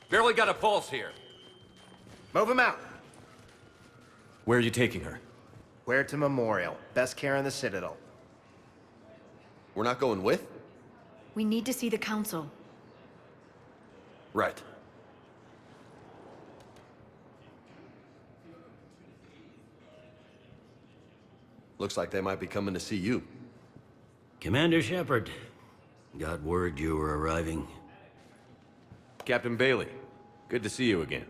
Barely got a pulse here. Move him out. Where are you taking her? Where to Memorial. Best care in the Citadel. We're not going with? We need to see the Council. Right. Looks like they might be coming to see you. Commander Shepard, got word you were arriving. Captain Bailey, good to see you again.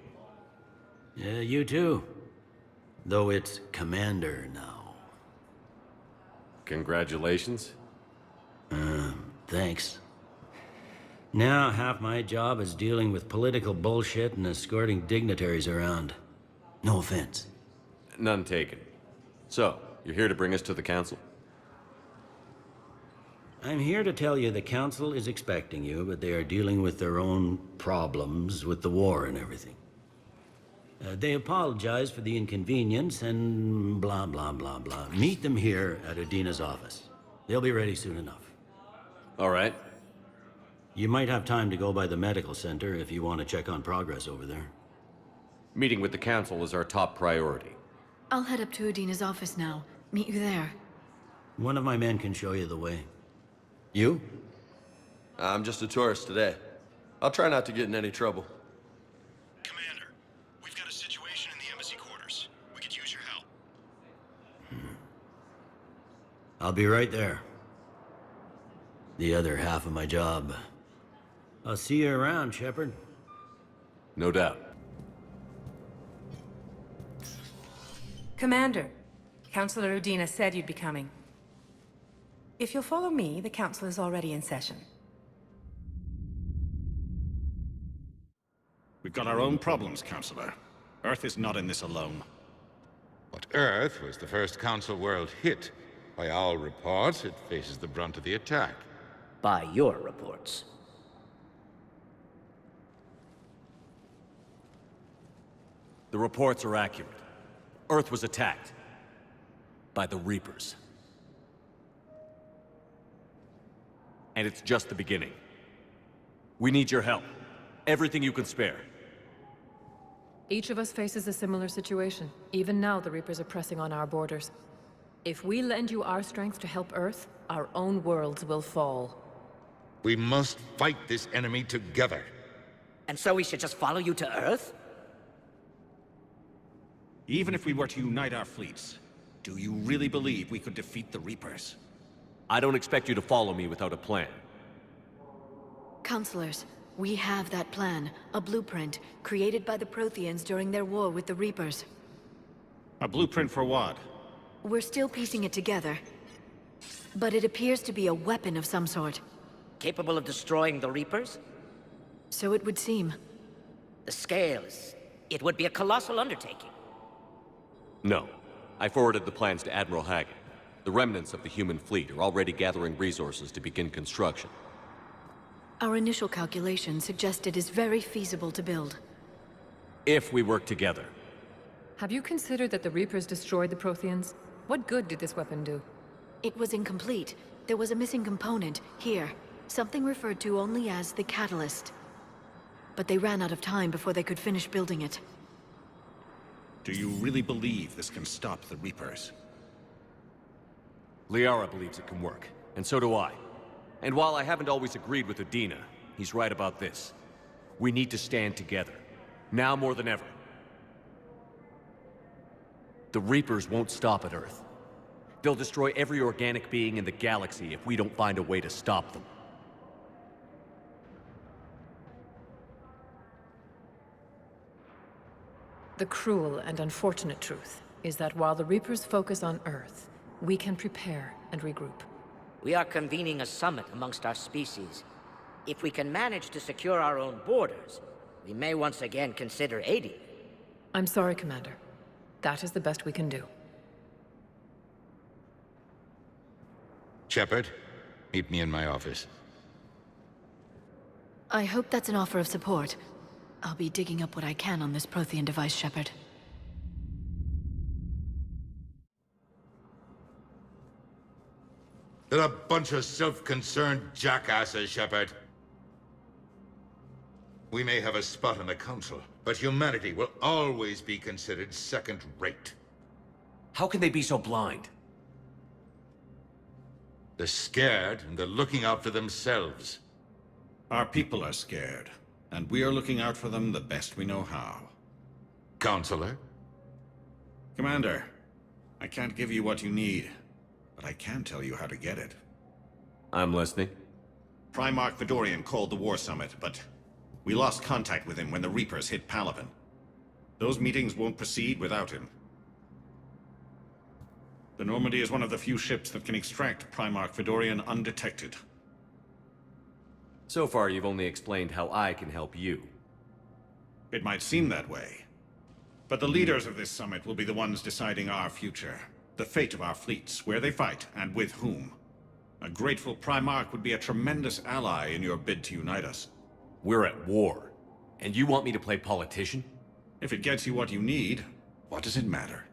Yeah, you too. Though it's Commander now. Congratulations. Thanks. Now, half my job is dealing with political bullshit and escorting dignitaries around. No offense. None taken. So, you're here to bring us to the Council? I'm here to tell you the Council is expecting you, but they are dealing with their own problems with the war and everything. They apologize for the inconvenience and blah, blah, blah, blah. Meet them here at Udina's office. They'll be ready soon enough. All right. You might have time to go by the medical center if you want to check on progress over there. Meeting with the Council is our top priority. I'll head up to Udina's office now. Meet you there. One of my men can show you the way. You? I'm just a tourist today. I'll try not to get in any trouble. Commander, we've got a situation in the embassy quarters. We could use your help. I'll be right there. The other half of my job. I'll see you around, Shepard. No doubt. Commander, Councillor Udina said you'd be coming. If you'll follow me, the Council is already in session. We've got our own problems, Councillor. Earth is not in this alone. But Earth was the first Council world hit. By all reports, it faces the brunt of the attack. By your reports. The reports are accurate. Earth was attacked. By the Reapers. And it's just the beginning. We need your help. Everything you can spare. Each of us faces a similar situation. Even now, the Reapers are pressing on our borders. If we lend you our strength to help Earth, our own worlds will fall. We must fight this enemy together. And so we should just follow you to Earth? Even if we were to unite our fleets, do you really believe we could defeat the Reapers? I don't expect you to follow me without a plan. Counselors, we have that plan. A blueprint, created by the Protheans during their war with the Reapers. A blueprint for what? We're still piecing it together. But it appears to be a weapon of some sort. Capable of destroying the Reapers? So it would seem. The scale is... it would be a colossal undertaking. No. I forwarded the plans to Admiral Hagen. The remnants of the human fleet are already gathering resources to begin construction. Our initial calculations suggest it is very feasible to build. If we work together. Have you considered that the Reapers destroyed the Protheans? What good did this weapon do? It was incomplete. There was a missing component, here. Something referred to only as the catalyst. But they ran out of time before they could finish building it. Do you really believe this can stop the Reapers? Liara believes it can work, and so do I. And while I haven't always agreed with Udina, he's right about this. We need to stand together. Now more than ever. The Reapers won't stop at Earth. They'll destroy every organic being in the galaxy if we don't find a way to stop them. The cruel and unfortunate truth is that while the Reapers focus on Earth, we can prepare and regroup. We are convening a summit amongst our species. If we can manage to secure our own borders, we may once again consider aiding. I'm sorry, Commander. That is the best we can do. Shepard, meet me in my office. I hope that's an offer of support. I'll be digging up what I can on this Prothean device, Shepard. They're a bunch of self-concerned jackasses, Shepard. We may have a spot on the Council, but humanity will always be considered second-rate. How can they be so blind? They're scared, and they're looking out for themselves. Our people are scared, and we are looking out for them the best we know how. Counselor? Commander, I can't give you what you need, but I can tell you how to get it. I'm listening. Primarch Fedorian called the War Summit, but we lost contact with him when the Reapers hit Palaven. Those meetings won't proceed without him. The Normandy is one of the few ships that can extract Primarch Fedorian undetected. So far, you've only explained how I can help you. It might seem that way. But the leaders of this summit will be the ones deciding our future. The fate of our fleets, where they fight, and with whom. A grateful Primarch would be a tremendous ally in your bid to unite us. We're at war. And you want me to play politician? If it gets you what you need, what does it matter?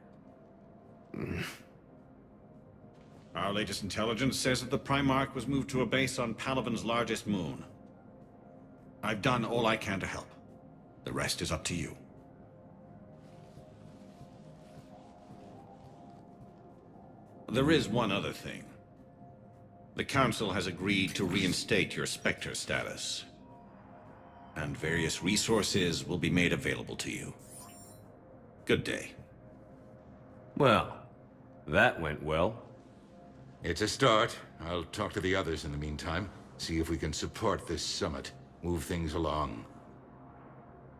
Our latest intelligence says that the Primarch was moved to a base on Palaven's largest moon. I've done all I can to help. The rest is up to you. There is one other thing. The Council has agreed to reinstate your Spectre status. And various resources will be made available to you. Good day. Well, that went well. It's a start. I'll talk to the others in the meantime. See if we can support this summit. Move things along.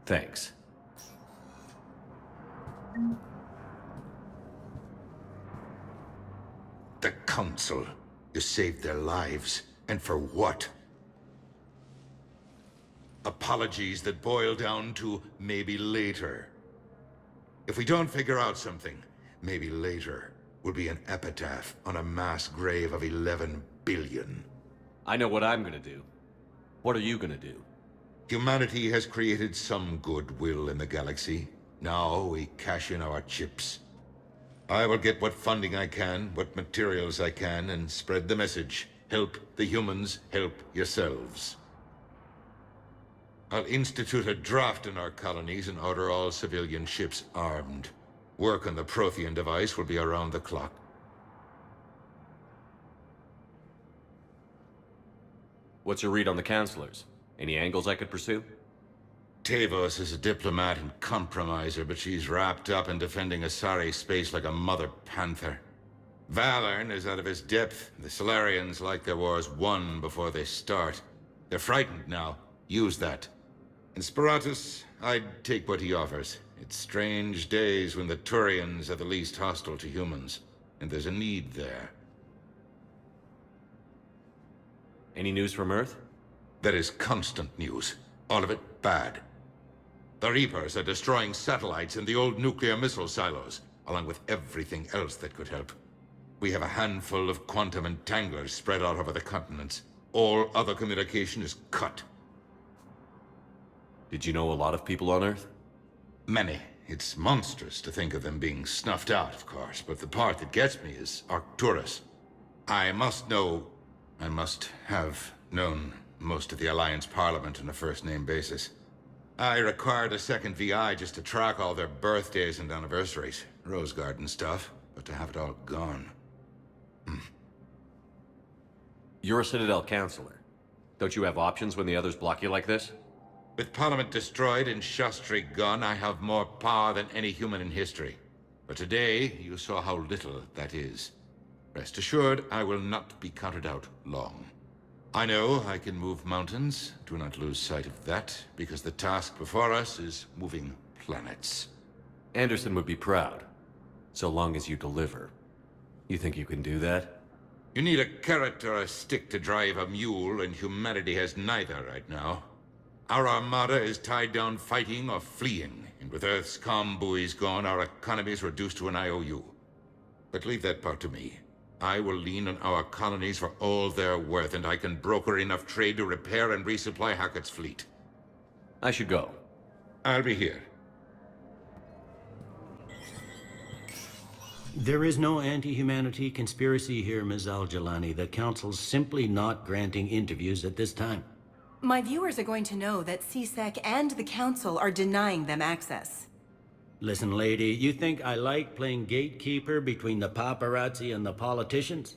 Thanks. The Council. You saved their lives. And for what? Apologies that boil down to maybe later. If we don't figure out something, maybe later will be an epitaph on a mass grave of 11 billion. I know what I'm gonna do. What are you gonna do? Humanity has created some goodwill in the galaxy. Now we cash in our chips. I will get what funding I can, what materials I can, and spread the message. Help the humans, help yourselves. I'll institute a draft in our colonies and order all civilian ships armed. Work on the Prothean device will be around the clock. What's your read on the counselors? Any angles I could pursue? Tavos is a diplomat and compromiser, but she's wrapped up in defending Asari space like a mother panther. Valorn is out of his depth. The Solarians like their wars won before they start. They're frightened now. Use that. In Sparatus, I'd take what he offers. It's strange days when the Turians are the least hostile to humans, and there's a need there. Any news from Earth? There is constant news. All of it bad. The Reapers are destroying satellites and the old nuclear missile silos, along with everything else that could help. We have a handful of quantum entanglers spread out over the continents. All other communication is cut. Did you know a lot of people on Earth? Many. It's monstrous to think of them being snuffed out, of course, but the part that gets me is Arcturus. I must have known most of the Alliance Parliament on a first-name basis. I required a second VI just to track all their birthdays and anniversaries. Rose Garden stuff, but to have it all gone. You're a Citadel counselor. Don't you have options when the others block you like this? With Parliament destroyed and Shastri gone, I have more power than any human in history. But today, you saw how little that is. Rest assured, I will not be counted out long. I know I can move mountains. Do not lose sight of that, because the task before us is moving planets. Anderson would be proud, so long as you deliver. You think you can do that? You need a carrot or a stick to drive a mule, and humanity has neither right now. Our armada is tied down fighting or fleeing, and with Earth's comm buoys gone, our economy is reduced to an IOU. But leave that part to me. I will lean on our colonies for all they're worth, and I can broker enough trade to repair and resupply Hackett's fleet. I should go. I'll be here. There is no anti-humanity conspiracy here, Ms. Al-Jalani. The Council's simply not granting interviews at this time. My viewers are going to know that CSEC and the Council are denying them access. Listen, lady, you think I like playing gatekeeper between the paparazzi and the politicians?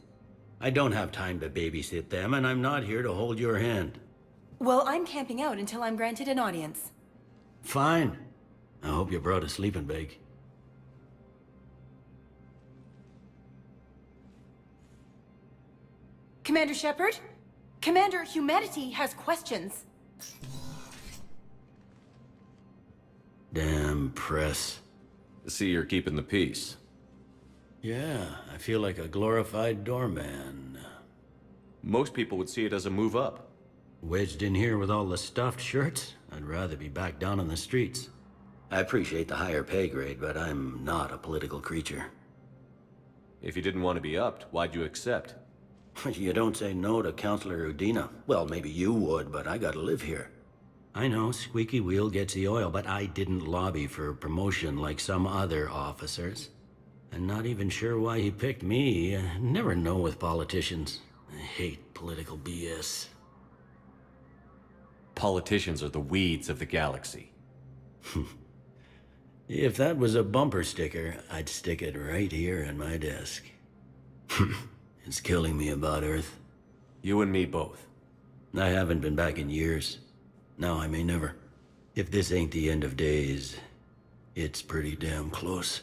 I don't have time to babysit them, and I'm not here to hold your hand. Well, I'm camping out until I'm granted an audience. Fine. I hope you brought a sleeping bag. Commander Shepard? Commander, humanity has questions. Damn press. See, you're keeping the peace. Yeah, I feel like a glorified doorman. Most people would see it as a move up. Wedged in here with all the stuffed shirts? I'd rather be back down on the streets. I appreciate the higher pay grade, but I'm not a political creature. If you didn't want to be upped, why'd you accept? You don't say no to Counselor Udina. Well, maybe you would, but I gotta live here. I know, squeaky wheel gets the oil, but I didn't lobby for promotion like some other officers. I'm not even sure why he picked me. I never know with politicians. I hate political BS. Politicians are the weeds of the galaxy. If that was a bumper sticker, I'd stick it right here in my desk. It's killing me about Earth. You and me both. I haven't been back in years. Now I may never. If this ain't the end of days, it's pretty damn close.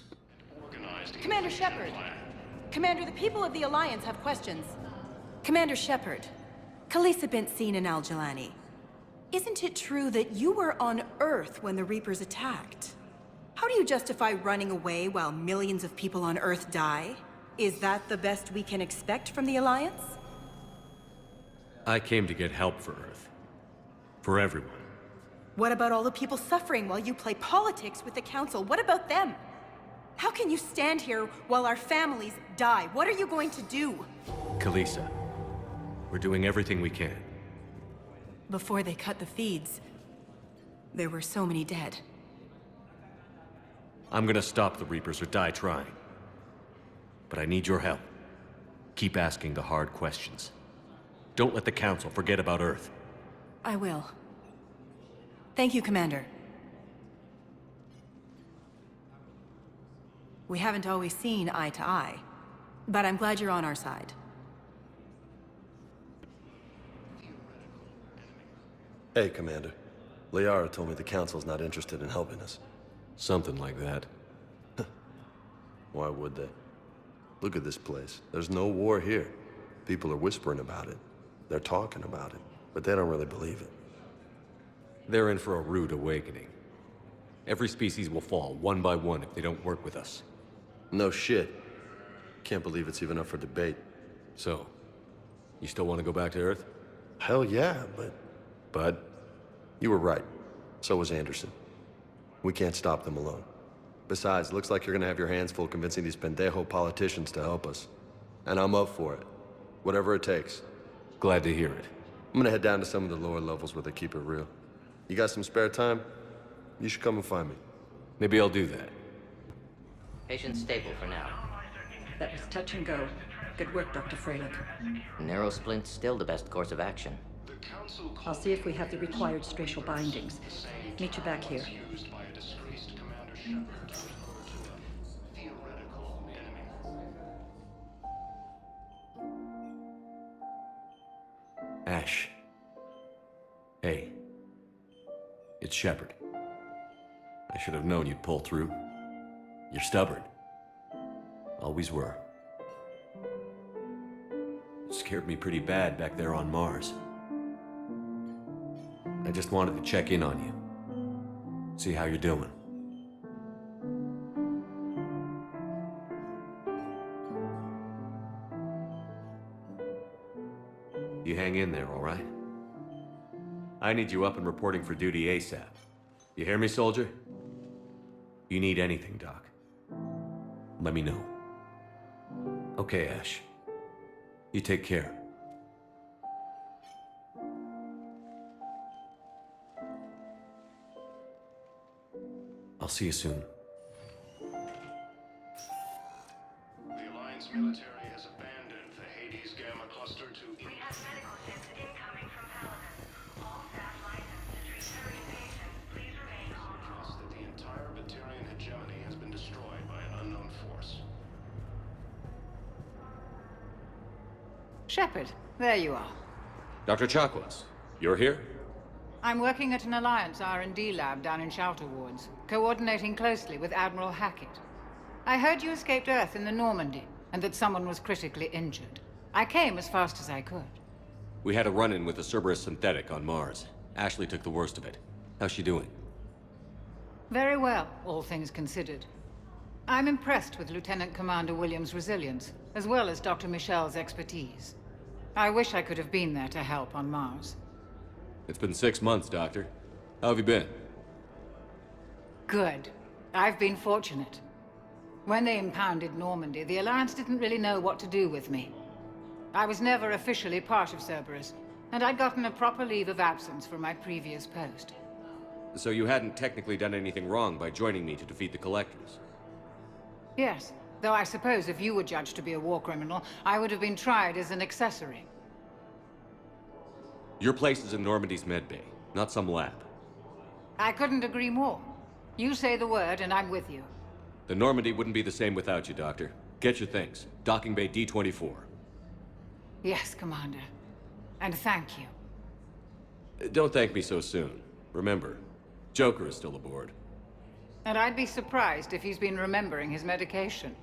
Commander Shepard! Commander, the people of the Alliance have questions. Commander Shepard, Khaleesi bint Seen and Al-Jalani. Isn't it true that you were on Earth when the Reapers attacked? How do you justify running away while millions of people on Earth die? Is that the best we can expect from the Alliance? I came to get help for Earth. For everyone. What about all the people suffering while you play politics with the Council? What about them? How can you stand here while our families die? What are you going to do? Khaleesi, we're doing everything we can. Before they cut the feeds, there were so many dead. I'm gonna stop the Reapers or die trying. But I need your help. Keep asking the hard questions. Don't let the Council forget about Earth. I will. Thank you, Commander. We haven't always seen eye to eye, but I'm glad you're on our side. Hey, Commander. Liara told me the Council's not interested in helping us. Something like that. Why would they? Look at this place. There's no war here. People are whispering about it. They're talking about it, but they don't really believe it. They're in for a rude awakening. Every species will fall, one by one, if they don't work with us. No shit. Can't believe it's even up for debate. So, you still want to go back to Earth? Hell yeah, but you were right. So was Anderson. We can't stop them alone. Besides, looks like you're gonna have your hands full convincing these pendejo politicians to help us. And I'm up for it. Whatever it takes. Glad to hear it. I'm gonna head down to some of the lower levels where they keep it real. You got some spare time? You should come and find me. Maybe I'll do that. Patient stable for now. That was touch and go. Good work, Dr. Freyland. Narrow splint's still the best course of action. I'll see if we have the required spatial bindings. Meet you back here. Ash. Hey. It's Shepard. I should have known you'd pull through. You're stubborn. Always were. It scared me pretty bad back there on Mars. I just wanted to check in on you. See how you're doing. You hang in there, all right? I need you up and reporting for duty ASAP. You hear me, soldier? You need anything, Doc. Let me know. Okay, Ash. You take care. I'll see you soon. The Alliance military has abandoned the Hades Gamma cluster to... We have medical ships incoming from Paladin. All Shepard, there you are. Dr. Chakwas, you're here? I'm working at an Alliance R&D lab down in Shelter Wards, coordinating closely with Admiral Hackett. I heard you escaped Earth in the Normandy, and that someone was critically injured. I came as fast as I could. We had a run-in with a Cerberus synthetic on Mars. Ashley took the worst of it. How's she doing? Very well, all things considered. I'm impressed with Lieutenant Commander Williams' resilience, as well as Dr. Michel's expertise. I wish I could have been there to help on Mars. It's been 6 months, Doctor. How have you been? Good. I've been fortunate. When they impounded Normandy, the Alliance didn't really know what to do with me. I was never officially part of Cerberus, and I'd gotten a proper leave of absence from my previous post. So you hadn't technically done anything wrong by joining me to defeat the Collectors? Yes, though I suppose if you were judged to be a war criminal, I would have been tried as an accessory. Your place is in Normandy's medbay, not some lab. I couldn't agree more. You say the word, and I'm with you. The Normandy wouldn't be the same without you, Doctor. Get your things. Docking Bay D-24. Yes, Commander. And thank you. Don't thank me so soon. Remember, Joker is still aboard. And I'd be surprised if he's been remembering his medication.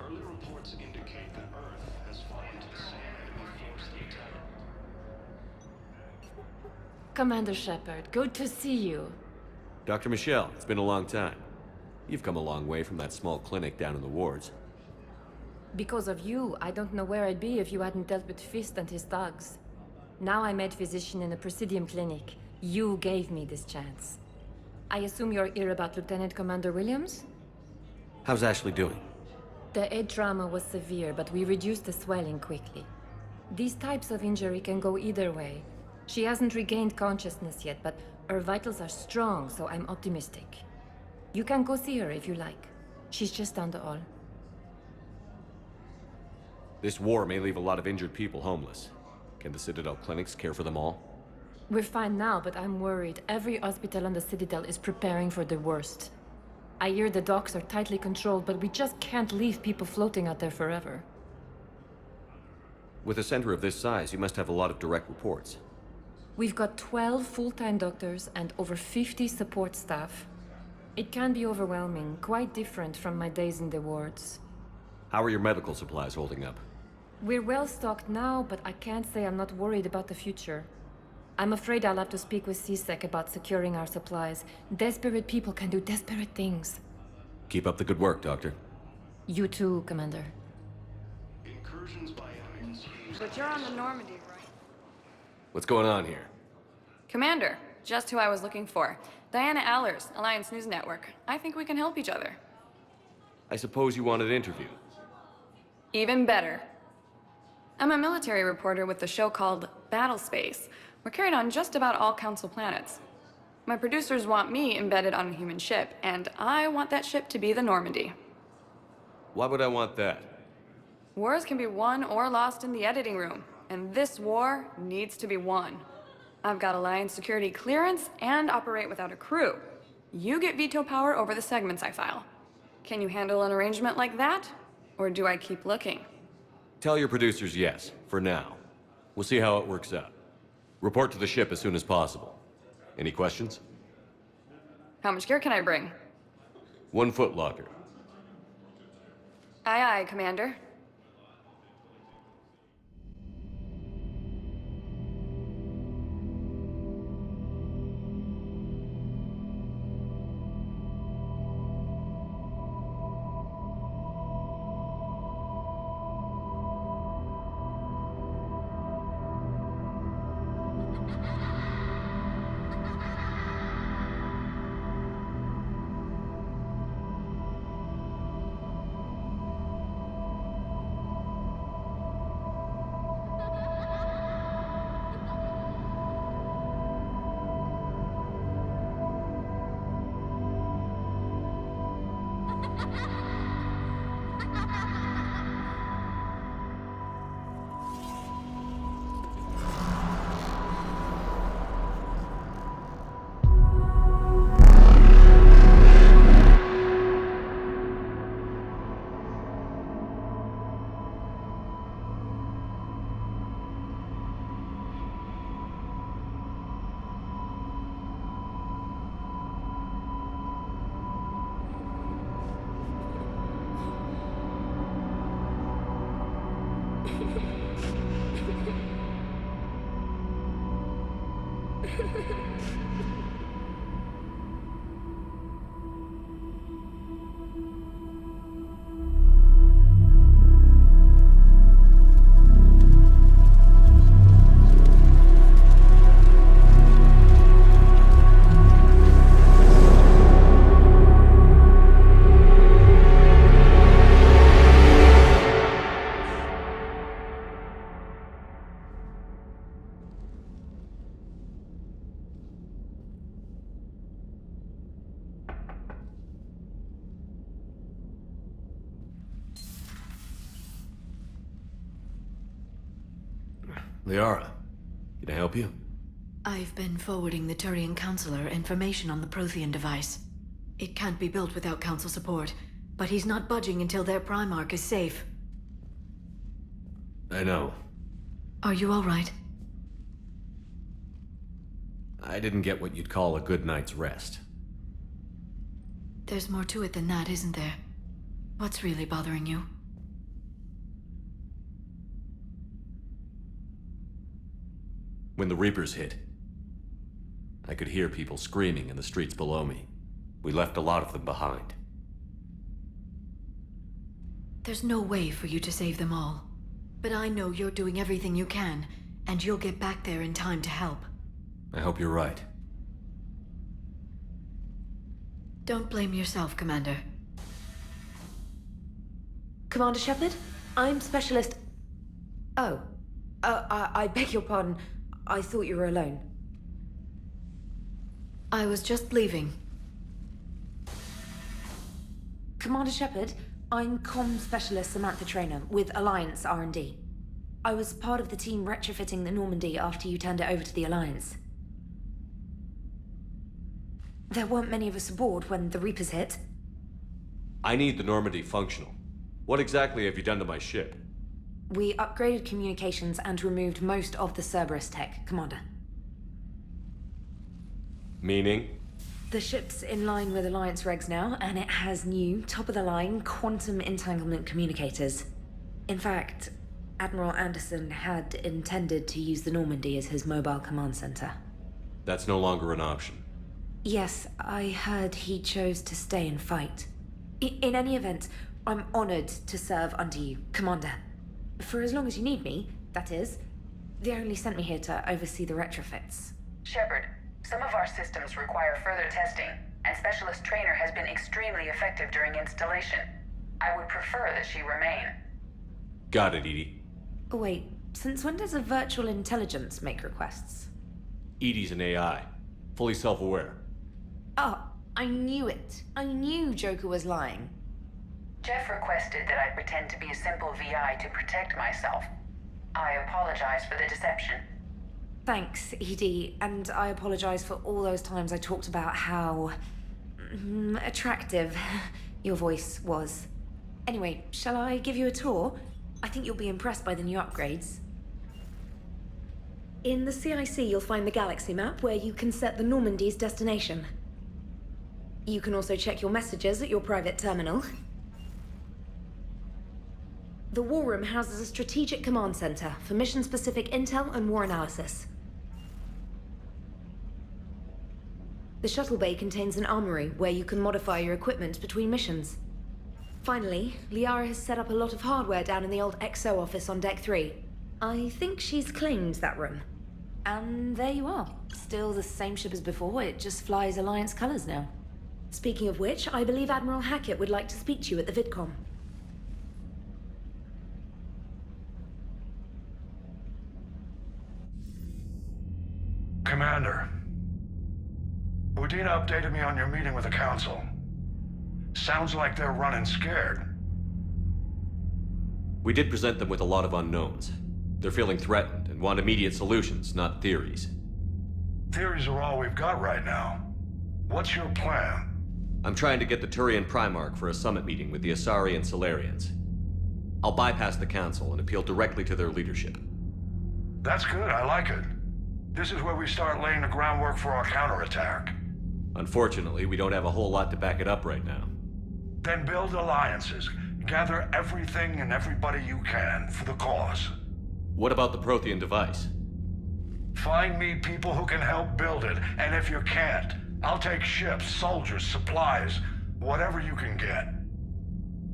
Early reports indicate that Earth has fallen to the same enemy force that attacked. Commander Shepard, good to see you. Dr. Michel, it's been a long time. You've come a long way from that small clinic down in the wards. Because of you, I don't know where I'd be if you hadn't dealt with Fist and his thugs. Now I'm head physician in a Presidium clinic. You gave me this chance. I assume you're here about Lieutenant Commander Williams? How's Ashley doing? The head trauma was severe, but we reduced the swelling quickly. These types of injury can go either way. She hasn't regained consciousness yet, but her vitals are strong, so I'm optimistic. You can go see her if you like. She's just down the hall. This war may leave a lot of injured people homeless. Can the Citadel clinics care for them all? We're fine now, but I'm worried. Every hospital on the Citadel is preparing for the worst. I hear the docks are tightly controlled, but we just can't leave people floating out there forever. With a center of this size, you must have a lot of direct reports. We've got 12 full-time doctors and over 50 support staff. It can be overwhelming, quite different from my days in the wards. How are your medical supplies holding up? We're well stocked now, but I can't say I'm not worried about the future. I'm afraid I'll have to speak with CSEC about securing our supplies. Desperate people can do desperate things. Keep up the good work, Doctor. You too, Commander. Incursions by enemies. But you're on the Normandy, right? What's going on here? Commander, just who I was looking for. Diana Allers, Alliance News Network. I think we can help each other. I suppose you want an interview. Even better. I'm a military reporter with the show called Battle Space. We're carried on just about all Council planets. My producers want me embedded on a human ship, and I want that ship to be the Normandy. Why would I want that? Wars can be won or lost in the editing room, and this war needs to be won. I've got Alliance security clearance and operate without a crew. You get veto power over the segments I file. Can you handle an arrangement like that? Or do I keep looking? Tell your producers yes, for now. We'll see how it works out. Report to the ship as soon as possible. Any questions? How much gear can I bring? 1 foot locker. Aye, aye, Commander. Liara, can I help you? I've been forwarding the Turian Counselor information on the Prothean device. It can't be built without Council support, but he's not budging until their Primarch is safe. I know. Are you all right? I didn't get what you'd call a good night's rest. There's more to it than that, isn't there? What's really bothering you? When the Reapers hit, I could hear people screaming in the streets below me. We left a lot of them behind. There's no way for you to save them all. But I know you're doing everything you can, and you'll get back there in time to help. I hope you're right. Don't blame yourself, Commander. Commander Shepard? I'm Specialist... Oh. I beg your pardon. I thought you were alone. I was just leaving. Commander Shepard, I'm Comm Specialist Samantha Traynor with Alliance R&D. I was part of the team retrofitting the Normandy after you turned it over to the Alliance. There weren't many of us aboard when the Reapers hit. I need the Normandy functional. What exactly have you done to my ship? We upgraded communications and removed most of the Cerberus tech, Commander. Meaning? The ship's in line with Alliance regs now, and it has new, top-of-the-line, quantum entanglement communicators. In fact, Admiral Anderson had intended to use the Normandy as his mobile command center. That's no longer an option. Yes, I heard he chose to stay and fight. In any event, I'm honored to serve under you, Commander. For as long as you need me, that is. They only sent me here to oversee the retrofits. Shepard, some of our systems require further testing, and Specialist Traynor has been extremely effective during installation. I would prefer that she remain. Got it, Edie. Wait, since when does a virtual intelligence make requests? Edie's an AI. Fully self-aware. Oh, I knew it. I knew Joker was lying. Jeff requested that I pretend to be a simple VI to protect myself. I apologize for the deception. Thanks, Edie, and I apologize for all those times I talked about how... attractive your voice was. Anyway, shall I give you a tour? I think you'll be impressed by the new upgrades. In the CIC, you'll find the galaxy map where you can set the Normandy's destination. You can also check your messages at your private terminal. The War Room houses a strategic command center for mission-specific intel and war analysis. The shuttle bay contains an armory where you can modify your equipment between missions. Finally, Liara has set up a lot of hardware down in the old XO office on Deck 3. I think she's claimed that room. And there you are. Still the same ship as before, it just flies Alliance colors now. Speaking of which, I believe Admiral Hackett would like to speak to you at the VidCom. Commander, Udina updated me on your meeting with the Council. Sounds like they're running scared. We did present them with a lot of unknowns. They're feeling threatened and want immediate solutions, not theories. Theories are all we've got right now. What's your plan? I'm trying to get the Turian Primarch for a summit meeting with the Asari and Solarians. I'll bypass the Council and appeal directly to their leadership. That's good, I like it. This is where we start laying the groundwork for our counterattack. Unfortunately, we don't have a whole lot to back it up right now. Then build alliances. Gather everything and everybody you can for the cause. What about the Prothean device? Find me people who can help build it, and if you can't, I'll take ships, soldiers, supplies, whatever you can get.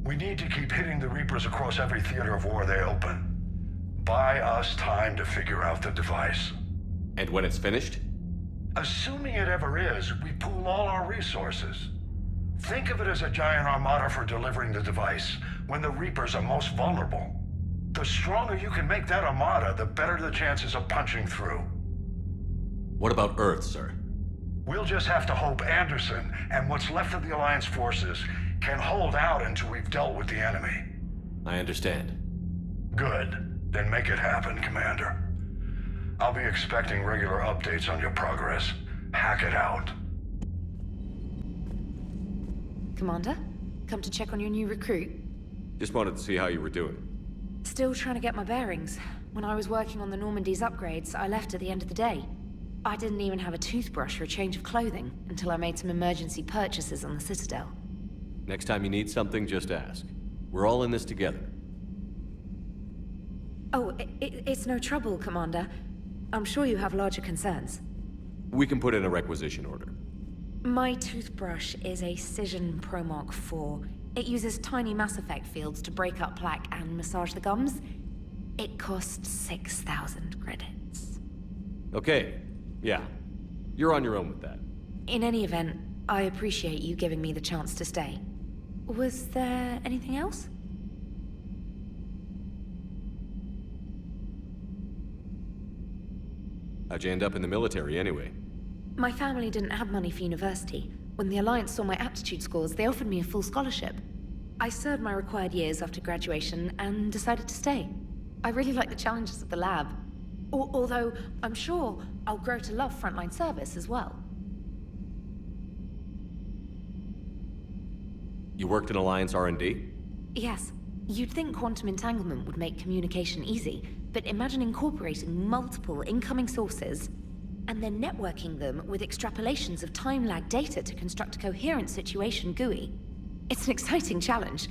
We need to keep hitting the Reapers across every theater of war they open. Buy us time to figure out the device. And when it's finished? Assuming it ever is, we pool all our resources. Think of it as a giant armada for delivering the device, when the Reapers are most vulnerable. The stronger you can make that armada, the better the chances of punching through. What about Earth, sir? We'll just have to hope Anderson and what's left of the Alliance forces can hold out until we've dealt with the enemy. I understand. Good. Then make it happen, Commander. I'll be expecting regular updates on your progress. Hack it out. Commander, come to check on your new recruit. Just wanted to see how you were doing. Still trying to get my bearings. When I was working on the Normandy's upgrades, I left at the end of the day. I didn't even have a toothbrush or a change of clothing until I made some emergency purchases on the Citadel. Next time you need something, just ask. We're all in this together. Oh, it's no trouble, Commander. I'm sure you have larger concerns. We can put in a requisition order. My toothbrush is a Cision Pro Mark IV. It uses tiny Mass Effect fields to break up plaque and massage the gums. It costs 6,000 credits. Okay, yeah. You're on your own with that. In any event, I appreciate you giving me the chance to stay. Was there anything else? How'd you end up in the military, anyway? My family didn't have money for university. When the Alliance saw my aptitude scores, they offered me a full scholarship. I served my required years after graduation and decided to stay. I really like the challenges of the lab. Although, I'm sure I'll grow to love frontline service as well. You worked in Alliance R&D? Yes. You'd think quantum entanglement would make communication easy, but imagine incorporating multiple incoming sources and then networking them with extrapolations of time-lag data to construct a coherent situation GUI. It's an exciting challenge.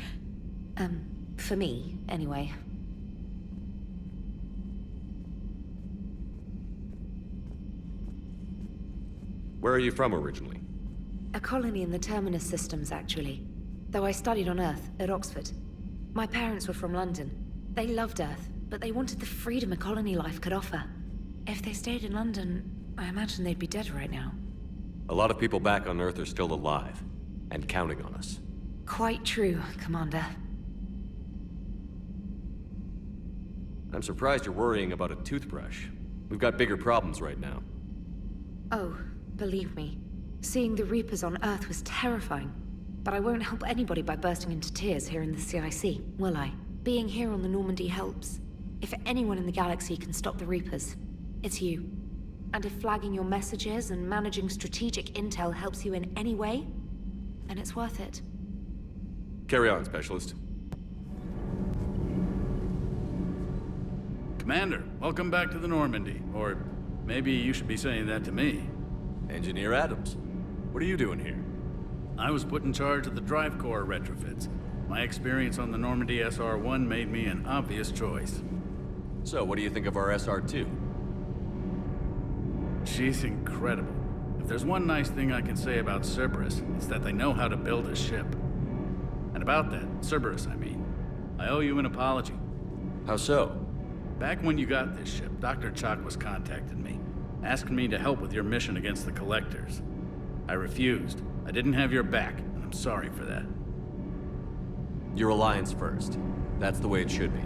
For me, anyway. Where are you from originally? A colony in the Terminus systems, actually. Though I studied on Earth, at Oxford. My parents were from London. They loved Earth, but they wanted the freedom a colony life could offer. If they stayed in London, I imagine they'd be dead right now. A lot of people back on Earth are still alive, and counting on us. Quite true, Commander. I'm surprised you're worrying about a toothbrush. We've got bigger problems right now. Oh, believe me. Seeing the Reapers on Earth was terrifying. But I won't help anybody by bursting into tears here in the CIC, will I? Being here on the Normandy helps. If anyone in the galaxy can stop the Reapers, it's you. And if flagging your messages and managing strategic intel helps you in any way, then it's worth it. Carry on, Specialist. Commander, welcome back to the Normandy. Or maybe you should be saying that to me. Engineer Adams, what are you doing here? I was put in charge of the drive core retrofits. My experience on the Normandy SR-1 made me an obvious choice. So, what do you think of our SR-2? She's incredible. If there's one nice thing I can say about Cerberus, it's that they know how to build a ship. And about that, Cerberus, I mean, I owe you an apology. How so? Back when you got this ship, Dr. Chakwas contacted me, asking me to help with your mission against the Collectors. I refused. I didn't have your back, and I'm sorry for that. Your Alliance first. That's the way it should be.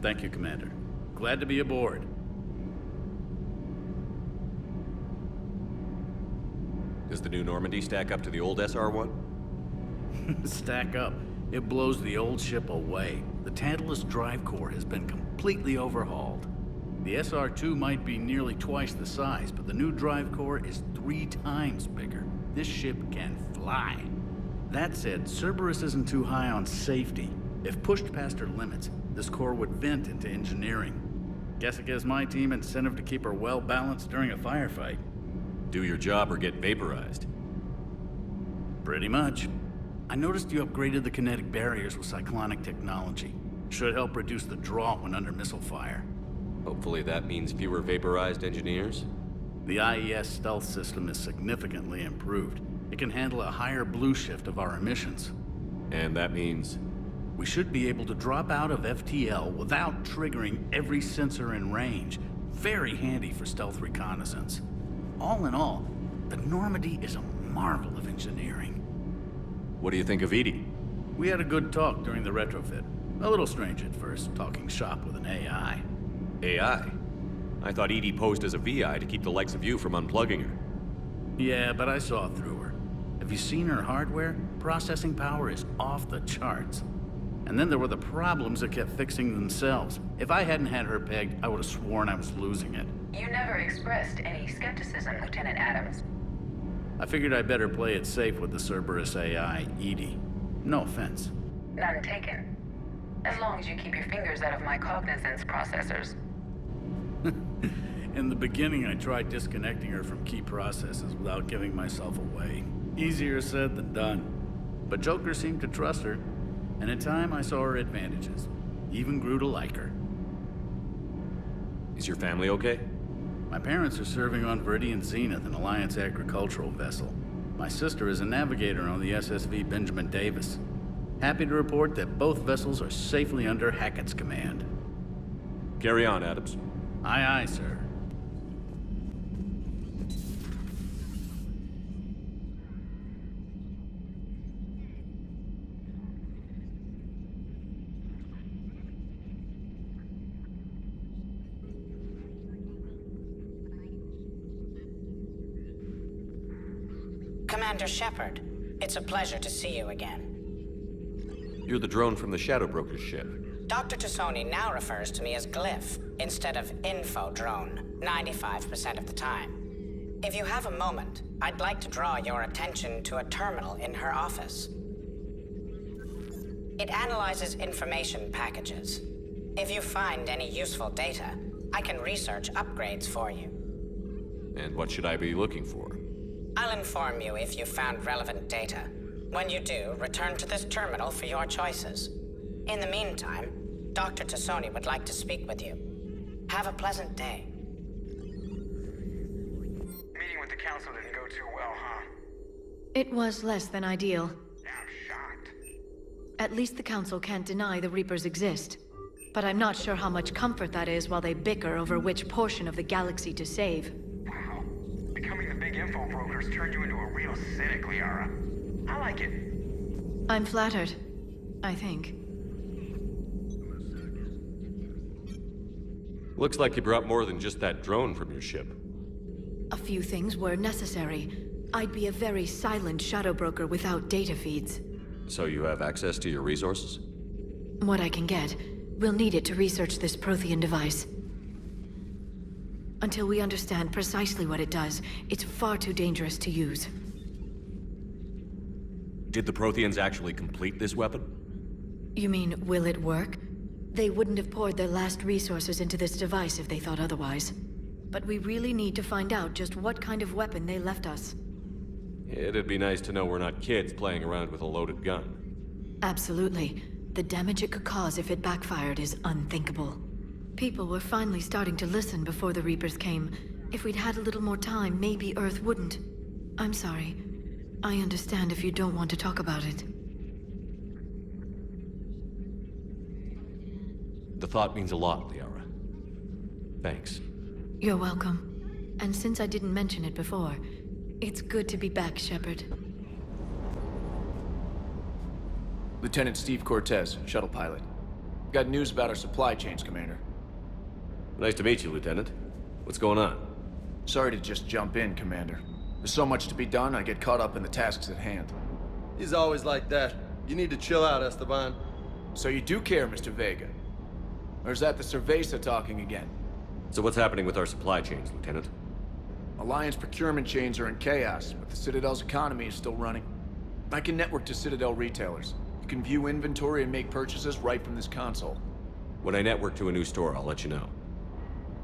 Thank you, Commander. Glad to be aboard. Does the new Normandy stack up to the old SR-1? Stack up. It blows the old ship away. The Tantalus drive core has been completely overhauled. The SR-2 might be nearly twice the size, but the new drive core is 3 times bigger. This ship can fly. That said, Cerberus isn't too high on safety. If pushed past her limits, this core would vent into engineering. Guess it gives my team incentive to keep her well-balanced during a firefight. Do your job or get vaporized. Pretty much. I noticed you upgraded the kinetic barriers with cyclonic technology. Should help reduce the draw when under missile fire. Hopefully that means fewer vaporized engineers. The IES stealth system is significantly improved. It can handle a higher blue shift of our emissions. And that means? We should be able to drop out of FTL without triggering every sensor in range. Very handy for stealth reconnaissance. All in all, the Normandy is a marvel of engineering. What do you think of Edie? We had a good talk during the retrofit. A little strange at first, talking shop with an AI. AI? I thought Edie posed as a VI to keep the likes of you from unplugging her. Yeah, but I saw through her. Have you seen her hardware? Processing power is off the charts. And then there were the problems that kept fixing themselves. If I hadn't had her pegged, I would have sworn I was losing it. You never expressed any skepticism, Lieutenant Adams. I figured I'd better play it safe with the Cerberus AI, Edie. No offense. None taken. As long as you keep your fingers out of my cognizance processors. In the beginning, I tried disconnecting her from key processes without giving myself away. Easier said than done. But Joker seemed to trust her, and in time I saw her advantages. Even grew to like her. Is your family okay? My parents are serving on Viridian Zenith, an Alliance agricultural vessel. My sister is a navigator on the SSV Benjamin Davis. Happy to report that both vessels are safely under Hackett's command. Carry on, Adams. Aye, aye, sir. Commander Shepard, it's a pleasure to see you again. You're the drone from the Shadow Broker's ship. Dr. Tassoni now refers to me as Glyph instead of Info Drone, 95% of the time. If you have a moment, I'd like to draw your attention to a terminal in her office. It analyzes information packages. If you find any useful data, I can research upgrades for you. And what should I be looking for? I'll inform you if you found relevant data. When you do, return to this terminal for your choices. In the meantime, Dr. Tassoni would like to speak with you. Have a pleasant day. Meeting with the council didn't go too well, huh? It was less than ideal. I'm shocked. At least the council can't deny the Reapers exist. But I'm not sure how much comfort that is while they bicker over which portion of the galaxy to save. Wow. Becoming the big info brokers turned you into a real cynic, Liara. I like it. I'm flattered. I think. Looks like you brought more than just that drone from your ship. A few things were necessary. I'd be a very silent shadow broker without data feeds. So you have access to your resources? What I can get. We'll need it to research this Prothean device. Until we understand precisely what it does, it's far too dangerous to use. Did the Protheans actually complete this weapon? You mean, will it work? They wouldn't have poured their last resources into this device if they thought otherwise. But we really need to find out just what kind of weapon they left us. It'd be nice to know we're not kids playing around with a loaded gun. Absolutely. The damage it could cause if it backfired is unthinkable. People were finally starting to listen before the Reapers came. If we'd had a little more time, maybe Earth wouldn't. I'm sorry. I understand if you don't want to talk about it. The thought means a lot, Liara. Thanks. You're welcome. And since I didn't mention it before, it's good to be back, Shepard. Lieutenant Steve Cortez, shuttle pilot. Got news about our supply chains, Commander. Nice to meet you, Lieutenant. What's going on? Sorry to just jump in, Commander. There's so much to be done, I get caught up in the tasks at hand. He's always like that. You need to chill out, Esteban. So you do care, Mr. Vega? Or is that the Cerveza talking again? So what's happening with our supply chains, Lieutenant? Alliance procurement chains are in chaos, but the Citadel's economy is still running. I can network to Citadel retailers. You can view inventory and make purchases right from this console. When I network to a new store, I'll let you know.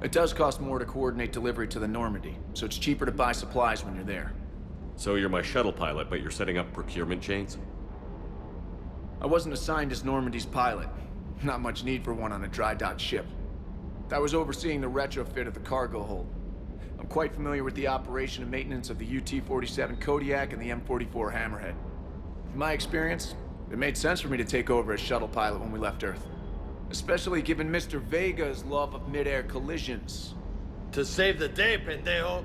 It does cost more to coordinate delivery to the Normandy, so it's cheaper to buy supplies when you're there. So you're my shuttle pilot, but you're setting up procurement chains? I wasn't assigned as Normandy's pilot. Not much need for one on a dry dock ship. I was overseeing the retrofit of the cargo hold. I'm quite familiar with the operation and maintenance of the UT-47 Kodiak and the M44 Hammerhead. In my experience, it made sense for me to take over as shuttle pilot when we left Earth. Especially given Mr. Vega's love of mid-air collisions. To save the day, pendejo!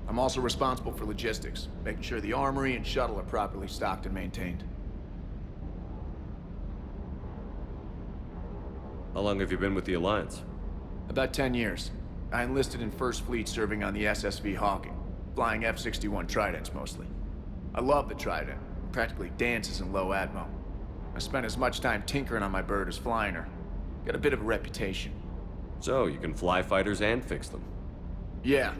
I'm also responsible for logistics, making sure the armory and shuttle are properly stocked and maintained. How long have you been with the Alliance? About 10 years. I enlisted in First Fleet serving on the SSV Hawking, flying F-61 Tridents mostly. I love the Trident. It practically dances in low atmo. I spent as much time tinkering on my bird as flying her. Got a bit of a reputation. So, you can fly fighters and fix them. Yeah,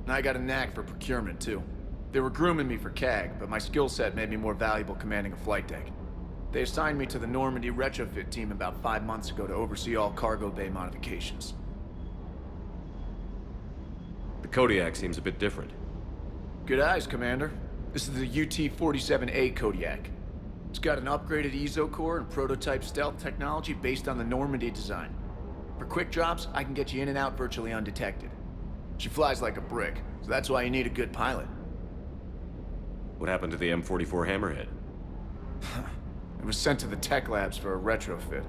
and I got a knack for procurement too. They were grooming me for CAG, but my skill set made me more valuable commanding a flight deck. They assigned me to the Normandy retrofit team about 5 months ago to oversee all cargo bay modifications. The Kodiak seems a bit different. Good eyes, Commander. This is the UT-47A Kodiak. It's got an upgraded EZO core and prototype stealth technology based on the Normandy design. For quick drops, I can get you in and out virtually undetected. She flies like a brick, so that's why you need a good pilot. What happened to the M44 Hammerhead? It was sent to the tech labs for a retrofit.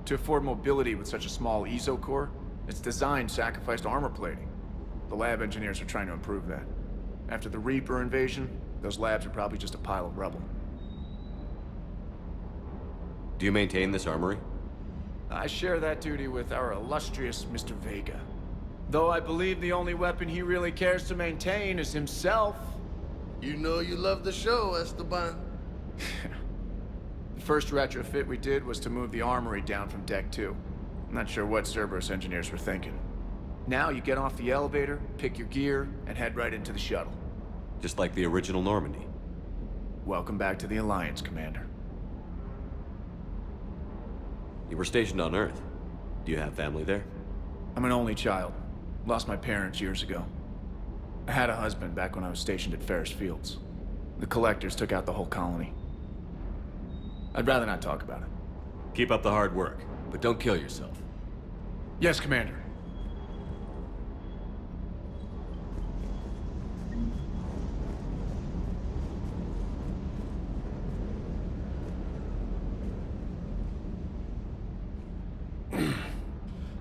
To afford mobility with such a small EZO core, its design sacrificed armor plating. The lab engineers are trying to improve that. After the Reaper invasion, those labs are probably just a pile of rubble. Do you maintain this armory? I share that duty with our illustrious Mr. Vega. Though I believe the only weapon he really cares to maintain is himself. You know you love the show, Esteban. The first retrofit we did was to move the armory down from Deck 2. I'm not sure what Cerberus engineers were thinking. Now you get off the elevator, pick your gear, and head right into the shuttle. Just like the original Normandy. Welcome back to the Alliance, Commander. You were stationed on Earth. Do you have family there? I'm an only child. Lost my parents years ago. I had a husband back when I was stationed at Ferris Fields. The Collectors took out the whole colony. I'd rather not talk about it. Keep up the hard work, but don't kill yourself. Yes, Commander.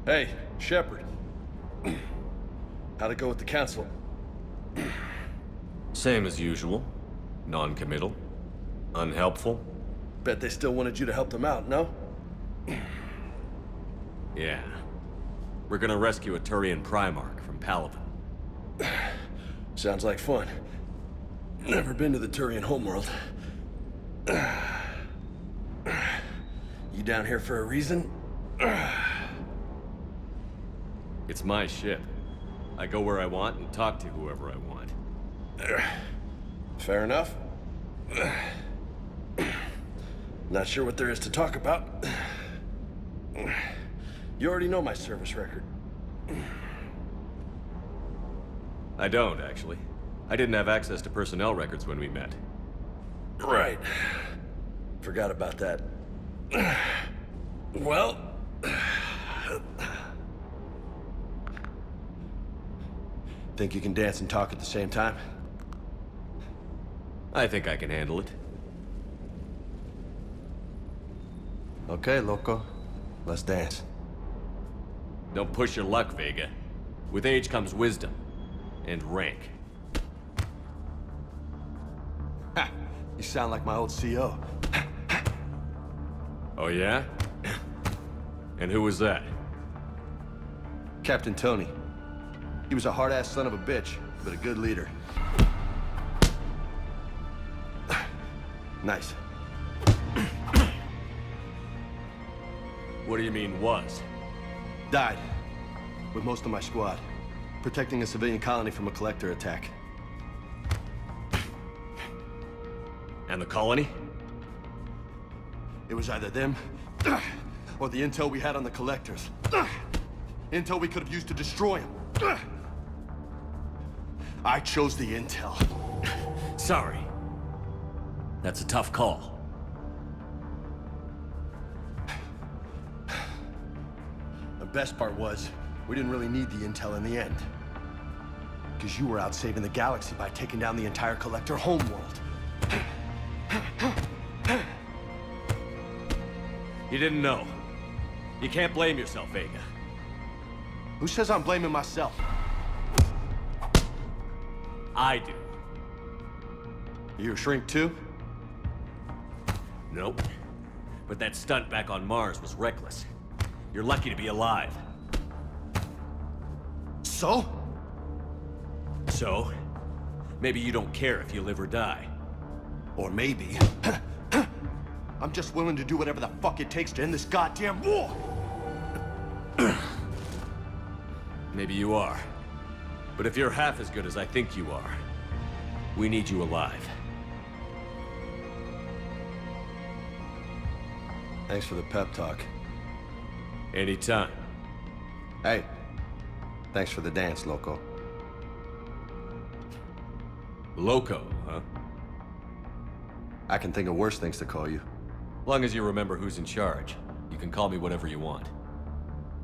Hey, Shepard. How'd it go with the Council? Same as usual. Non-committal. Unhelpful. Bet they still wanted you to help them out, no? Yeah. We're gonna rescue a Turian Primarch from Palaven. Sounds like fun. Never been to the Turian homeworld. You down here for a reason? It's my ship. I go where I want and talk to whoever I want. Fair enough. Not sure what there is to talk about. You already know my service record. I don't, actually. I didn't have access to personnel records when we met. Right. Forgot about that. Well... Think you can dance and talk at the same time? I think I can handle it. Okay, loco. Let's dance. Don't push your luck, Vega. With age comes wisdom. And rank. Ha! You sound like my old CO. Oh yeah? And who was that? Captain Tony. He was a hard-ass son of a bitch, but a good leader. Nice. What do you mean, was? Died. With most of my squad. Protecting a civilian colony from a collector attack. And the colony? It was either them, or the intel we had on the collectors. Intel we could have used to destroy them. I chose the intel. Sorry. That's a tough call. The best part was, We didn't really need the intel in the end. Because you were out saving the galaxy by taking down the entire Collector homeworld. You didn't know. You can't blame yourself, Vega. Who says I'm blaming myself? I do. You a shrink too? Nope. But that stunt back on Mars was reckless. You're lucky to be alive. So? So? Maybe you don't care if you live or die. Or maybe... I'm just willing to do whatever the fuck it takes to end this goddamn war! Maybe you are. But if you're half as good as I think you are, we need you alive. Thanks for the pep talk. Anytime. Hey, thanks for the dance, Loco. Loco, huh? I can think of worse things to call you. Long as you remember who's in charge, you can call me whatever you want.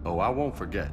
Oh, I won't forget.